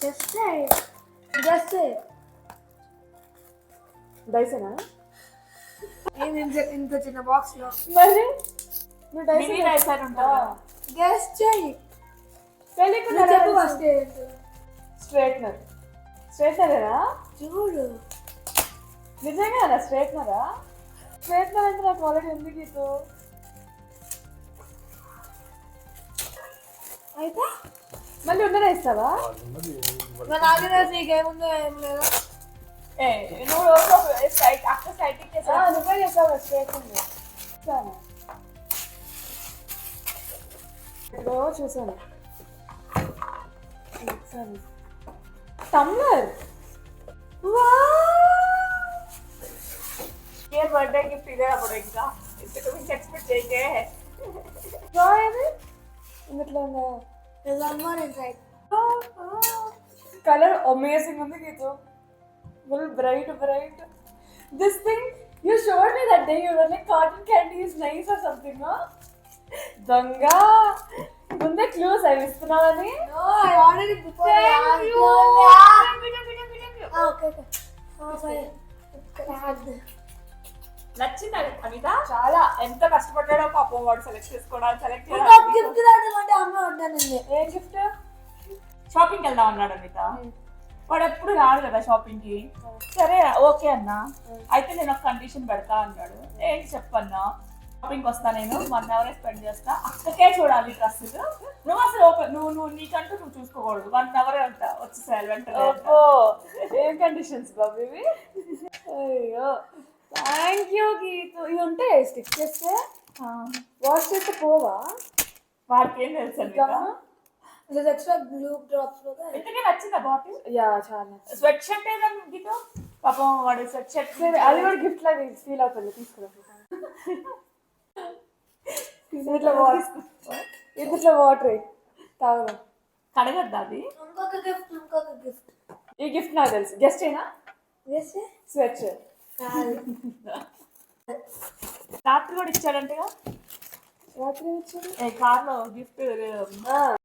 Just డైసనా? ఇంత చిన్న box లో మరి మినీ డైసర్ ఉంటుందా? గెస్ట్ చేయి. తెలియకుండా చెప్పు ఫస్ట్. స్ట్రైట్నర్. స్ట్రైట్నరేనా? చూడు నిజంగా స్ట్రైట్నరా? స్ట్రైట్నర్ అంటే నాకు ఆల్రెడీ ఉంది గీతు. అయితే మళ్ళీ ఉండనే ఇస్తావా? నాకు తెలిసి నీకేముందో ఏం లేదా. నువ్వు రోజు సైట్ అక్క సైట్కి చేసావు. నువ్వే చేస్తావా స్ట్రైట్నర్? చూసాను. టమ్లర్. ఏ బర్త్డే గిఫ్ట్ ఇదే అప్పుడు ఇంకా ఇంతకు మించి ఎక్స్పెక్ట్ చేయకే. ఇందులో ఉందా? There's one more inside. Colour amazing ఉంది Geethu. Full bright. This thing you showed me that day you were like cotton candy is nice or something. దొంగ ముందే క్లూస్ అవి ఇస్తున్నావని. No, I ordered it before. Thank you. Okay. నచ్చిందా అనిత? చాలా. ఎంత కష్టపడ్డాడో పాపం వాడు select చేసుకోవడానికి. సెలెక్ట్ గిఫ్ట్ రావడం అమ్మ వడ్డానండి. ఏం గిఫ్ట్? షాపింగ్కి వెళ్దాం అన్నాడు అనిత. వాడు ఎప్పుడు రాడు కదా షాపింగ్ కి. సరే ఓకే అన్నా. అయితే నేను ఒక కండిషన్ పెడతా అన్నాడు. ఏంటి చెప్పన్నా? షాపింగ్కి వస్తా, నేను 1 hour స్పెండ్ చేస్తా, అక్కకే చూడాలి డ్రెస్సులు. నువ్వు అసలు నువ్వు నీకంటూ నువ్వు చూసుకోకూడదు. 1 hour అంట వచ్చేసేయాలి వెంటనే. ఏం కండిషన్స్ బాబు ఇవి? అయ్యో థ్యాంక్ యూ గీతు. ఇవి ఉంటాయి స్టిక్ చేస్తే, వాష్ చేస్తే పోవా? వాడికి ఏం తెలుసు There's extra blue drops. ఇంతకే నచ్చిందా బాటిల్? యా చాలా. స్వెట్ షర్ట్ ఏదన్నా గీతో పాపం వాడు స్వెట్ షర్ట్. అది కూడా గిఫ్ట్ లాగా ఫీల్ అవుతుంది. తీసుకురా. ఇందులో వాటర్ తాగదా? కడగద్దా అది? ఇంకొక గిఫ్ట్. ఈ గిఫ్ట్ నాకు తెలుసు. గెస్ట్ అయినా స్వెచ్ రాత్రి కూడా ఇచ్చాడంటగా. రాత్రి వచ్చాడు కార్లో గిఫ్ట్.